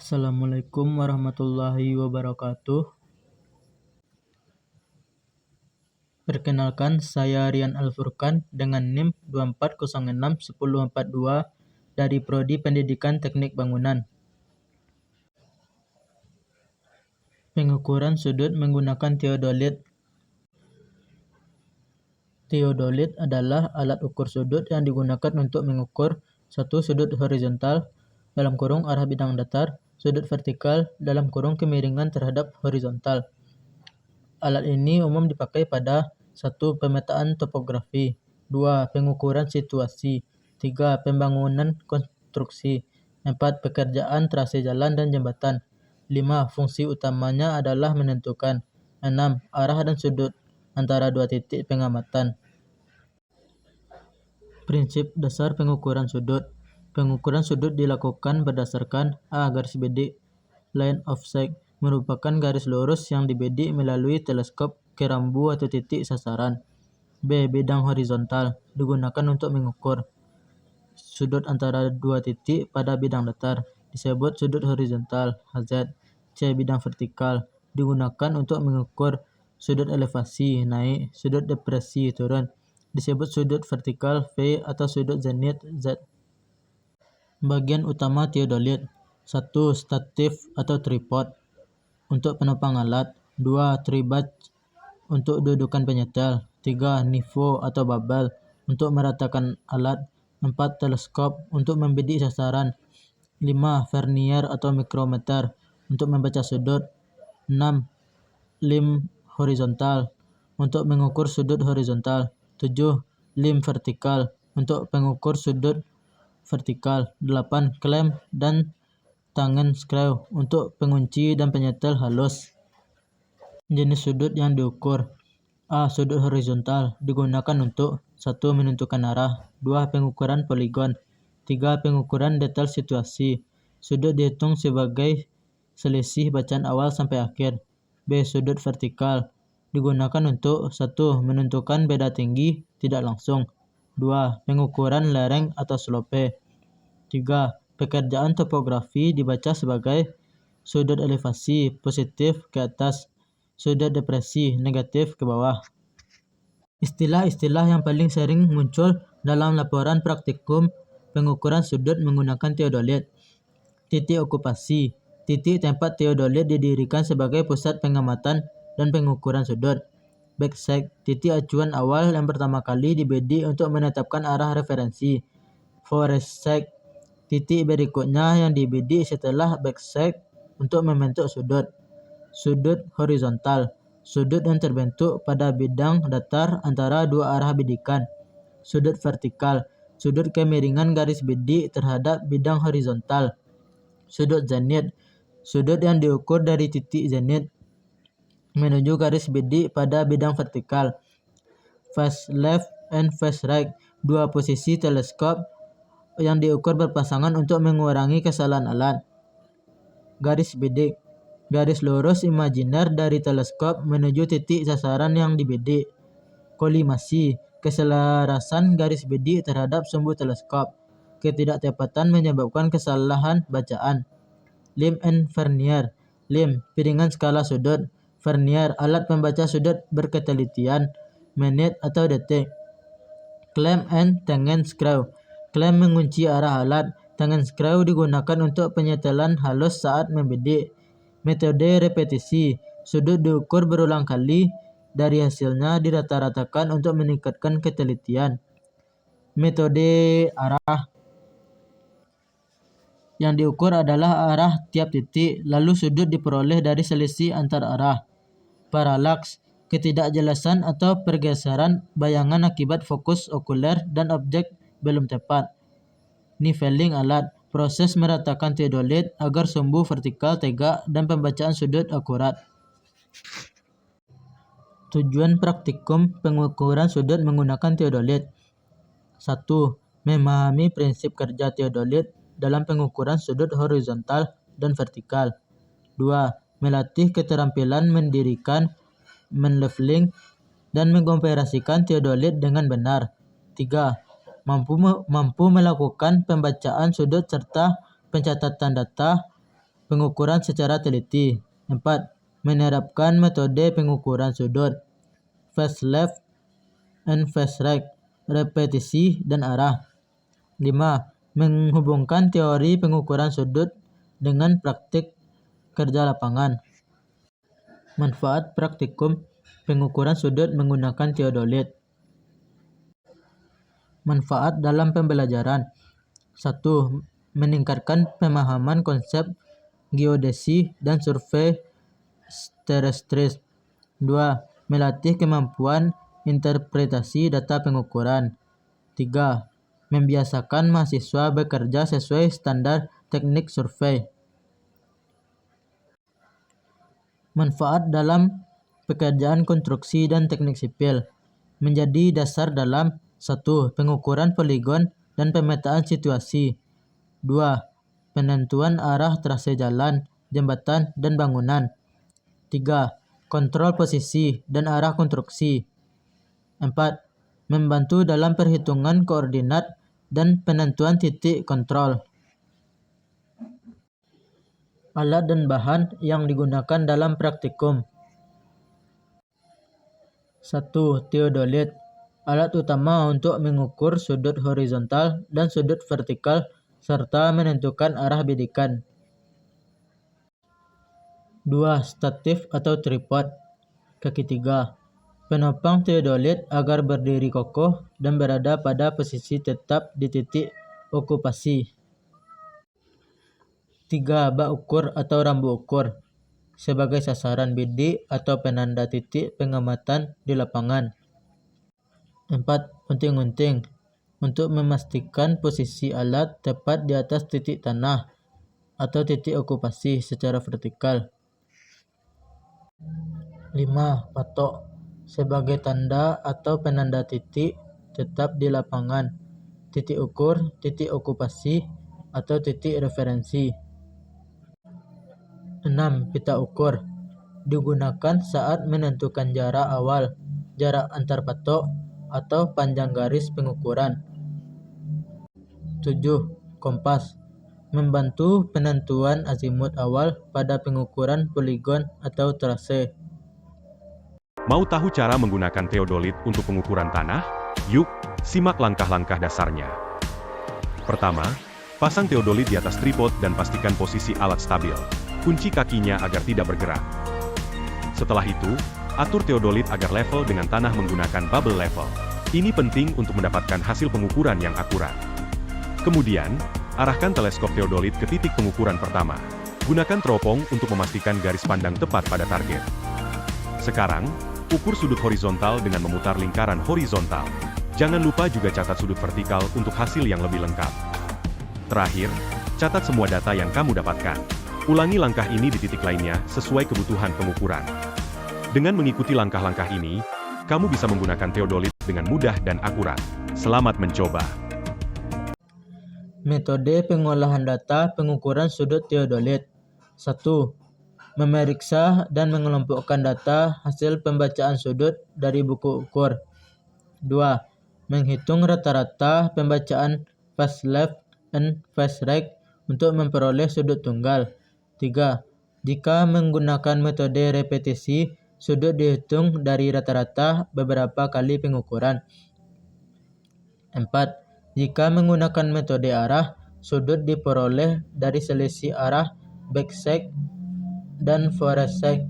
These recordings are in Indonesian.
Assalamualaikum warahmatullahi wabarakatuh. Perkenalkan, saya Rian Alfurkan dengan NIM 24061042 dari Prodi Pendidikan Teknik Bangunan. Pengukuran sudut menggunakan teodolit. Teodolit adalah alat ukur sudut yang digunakan untuk mengukur satu sudut horizontal (arah bidang datar), sudut vertikal (kemiringan terhadap horizontal). Alat ini umum dipakai pada 1. Pemetaan topografi, 2. Pengukuran situasi, 3. Pembangunan konstruksi, 4. Pekerjaan trase jalan dan jembatan, 5. Fungsi utamanya adalah menentukan, 6. Arah dan sudut antara dua titik pengamatan. Prinsip dasar pengukuran sudut. Pengukuran sudut dilakukan berdasarkan A. Garis bidik line of sight merupakan garis lurus yang dibidik melalui teleskop ke rambu atau titik sasaran. B. Bidang horizontal digunakan untuk mengukur sudut antara dua titik pada bidang datar, disebut sudut horizontal (HZ). C. Bidang vertikal digunakan untuk mengukur sudut elevasi naik, sudut depresi turun, disebut sudut vertikal V atau sudut zenit Z. Bagian utama teodolit: 1. Statif atau tripod untuk penopang alat, 2. Tribaj untuk dudukan penyetel, 3. Nifo atau babel untuk meratakan alat, 4. Teleskop untuk membidik sasaran, 5. Vernier atau mikrometer untuk membaca sudut, 6. Lim horizontal untuk mengukur sudut horizontal, 7. Lim vertikal untuk pengukur sudut vertikal, 8. Klem dan tangan screw untuk pengunci dan penyetel halus. Jenis sudut yang diukur. A. Sudut horizontal digunakan untuk 1. Menentukan arah, 2. Pengukuran poligon, 3. Pengukuran detail situasi. Sudut dihitung sebagai selisih bacaan awal sampai akhir. B. Sudut vertikal digunakan untuk 1. Menentukan beda tinggi tidak langsung, 2. Pengukuran lereng atau slope, 3. Pekerjaan topografi dibaca sebagai sudut elevasi positif ke atas, sudut depresi negatif ke bawah. Istilah-istilah yang paling sering muncul dalam laporan praktikum pengukuran sudut menggunakan teodolit. Titik okupasi, titik tempat teodolit didirikan sebagai pusat pengamatan dan pengukuran sudut. Backside, titik acuan awal yang pertama kali dibidik untuk menetapkan arah referensi. Forestside, titik berikutnya yang dibidik setelah backside untuk membentuk sudut. Sudut horizontal, sudut yang terbentuk pada bidang datar antara dua arah bidikan. Sudut vertikal, sudut kemiringan garis bidik terhadap bidang horizontal. Sudut zenit, sudut yang diukur dari titik zenit menuju garis bidik pada bidang vertikal. Face left and face right, dua posisi teleskop yang diukur berpasangan untuk mengurangi kesalahan alat. Garis bidik, garis lurus imajiner dari teleskop menuju titik sasaran yang dibidik. Kolimasi, keselarasan garis bidik terhadap sumbu teleskop. Ketidaktepatan menyebabkan kesalahan bacaan. Lim and vernier. Lim, piringan skala sudut. Vernier, alat pembaca sudut berketelitian, menit atau detik. Klem and tangen screw. Klem mengunci arah alat, tangan screw digunakan untuk penyetelan halus saat membidik. Metode repetisi, sudut diukur berulang kali, dari hasilnya dirata-ratakan untuk meningkatkan ketelitian. Metode arah, yang diukur adalah arah tiap titik, lalu sudut diperoleh dari selisih antar arah. Paralaks, ketidakjelasan atau pergeseran bayangan akibat fokus okuler dan objek belum tepat. Niveling alat, proses meratakan teodolit agar sumbu vertikal tegak dan pembacaan sudut akurat. Tujuan praktikum pengukuran sudut menggunakan teodolit. 1. Memahami prinsip kerja teodolit dalam pengukuran sudut horizontal dan vertikal. 2. Melatih keterampilan mendirikan, menleveling, dan mengkomparasikan teodolit dengan benar. 3. Mampu melakukan pembacaan sudut serta pencatatan data pengukuran secara teliti. 4. Menerapkan metode pengukuran sudut, face left and face right, repetisi dan arah. 5. Menghubungkan teori pengukuran sudut dengan praktik kerja lapangan. Manfaat praktikum pengukuran sudut menggunakan teodolit. Manfaat dalam pembelajaran. 1. Meningkatkan pemahaman konsep geodesi dan survei terestris. 2. Melatih kemampuan interpretasi data pengukuran. 3. Membiasakan mahasiswa bekerja sesuai standar teknik survei. Manfaat dalam pekerjaan konstruksi dan teknik sipil. Menjadi dasar dalam 1. Pengukuran poligon dan pemetaan situasi. 2. Penentuan arah trase jalan, jembatan, dan bangunan. 3. Kontrol posisi dan arah konstruksi. 4. Membantu dalam perhitungan koordinat dan penentuan titik kontrol. Alat dan bahan yang digunakan dalam praktikum. 1. Teodolit. Alat utama untuk mengukur sudut horizontal dan sudut vertikal serta menentukan arah bidikan. 2. Statif atau tripod. Kaki 3. Penopang teodolit agar berdiri kokoh dan berada pada posisi tetap di titik okupasi. 3. Bak ukur atau rambu ukur sebagai sasaran bidik atau penanda titik pengamatan di lapangan. 4. Unting-unting untuk memastikan posisi alat tepat di atas titik tanah atau titik okupasi secara vertikal. 5. Patok sebagai tanda atau penanda titik tetap di lapangan, titik ukur, titik okupasi, atau titik referensi. 6. Pita ukur digunakan saat menentukan jarak awal, jarak antar patok, atau panjang garis pengukuran. 7. Kompas membantu penentuan azimut awal pada pengukuran poligon atau trase. Mau tahu cara menggunakan teodolit untuk pengukuran tanah? Yuk, simak langkah-langkah dasarnya. Pertama, pasang teodolit di atas tripod dan pastikan posisi alat stabil. Kunci kakinya agar tidak bergerak. Setelah itu, atur teodolit agar level dengan tanah menggunakan bubble level. Ini penting untuk mendapatkan hasil pengukuran yang akurat. Kemudian, arahkan teleskop teodolit ke titik pengukuran pertama. Gunakan teropong untuk memastikan garis pandang tepat pada target. Sekarang, ukur sudut horizontal dengan memutar lingkaran horizontal. Jangan lupa juga catat sudut vertikal untuk hasil yang lebih lengkap. Terakhir, catat semua data yang kamu dapatkan. Ulangi langkah ini di titik lainnya sesuai kebutuhan pengukuran. Dengan mengikuti langkah-langkah ini, kamu bisa menggunakan teodolit dengan mudah dan akurat. Selamat mencoba. Metode pengolahan data pengukuran sudut teodolit. 1. Memeriksa dan mengelompokkan data hasil pembacaan sudut dari buku ukur. 2. Menghitung rata-rata pembacaan face left and face right untuk memperoleh sudut tunggal. 3. Jika menggunakan metode repetisi, sudut dihitung dari rata-rata beberapa kali pengukuran. 4. Jika menggunakan metode arah, sudut diperoleh dari selisih arah backside dan forestside.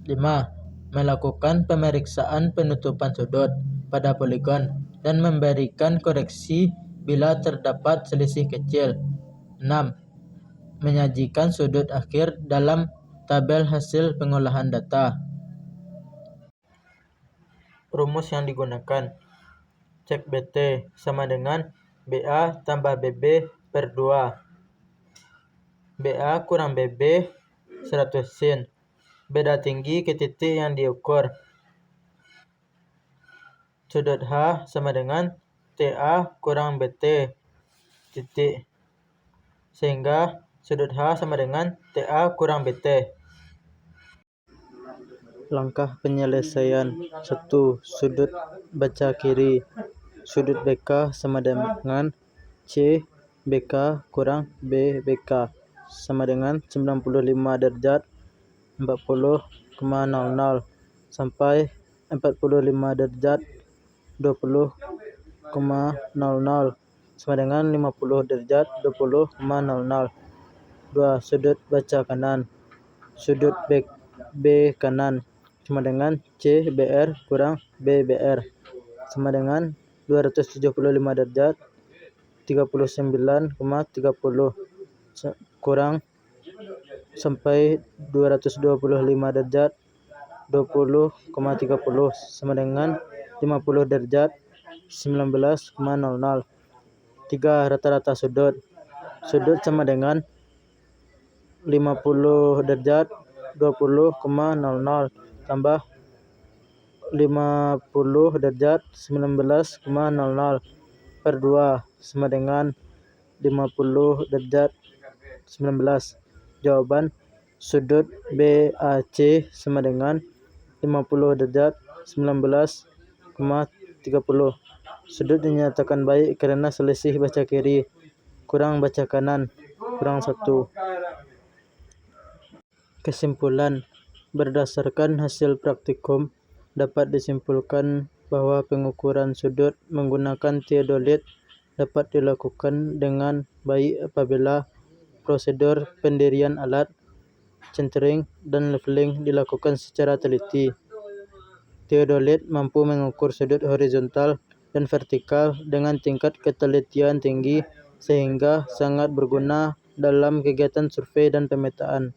5. Melakukan pemeriksaan penutupan sudut pada poligon dan memberikan koreksi bila terdapat selisih kecil. 6. Menyajikan sudut akhir dalam tabel hasil pengolahan data. Rumus yang digunakan. Cek BT sama dengan BA tambah BB per 2. BA kurang BB 100 sin. Beda tinggi ke titik yang diukur. Sudut H sama dengan TA kurang BT titik. Sehingga sudut H sama dengan TA kurang BT. Langkah penyelesaian. 1. Sudut baca kiri. Sudut BK sama dengan C BK kurang B BK. sama dengan 95 derajat 40,00 sampai 45 derajat 20,00 sama dengan 50 derajat 20,00. 2. Sudut baca kanan. Sudut B kanan sama dengan CBR kurang BBR sama dengan 275 derajat 39,30 kurang sampai 225 derajat 20,30 sama dengan 50 derajat 19,00. 3. Rata-rata sudut. Sudut sama dengan 50 derajat 20,00 tambah 50 derajat 19,00 per 2 sama dengan 50 derajat 19. Jawaban sudut BAC sama dengan 50 derajat 19,30. Sudut dinyatakan baik karena selisih baca kiri kurang baca kanan kurang 1. Kesimpulan, berdasarkan hasil praktikum, dapat disimpulkan bahwa pengukuran sudut menggunakan teodolit dapat dilakukan dengan baik apabila prosedur pendirian alat, centering, dan leveling dilakukan secara teliti. Teodolit mampu mengukur sudut horizontal dan vertikal dengan tingkat ketelitian tinggi sehingga sangat berguna dalam kegiatan survei dan pemetaan.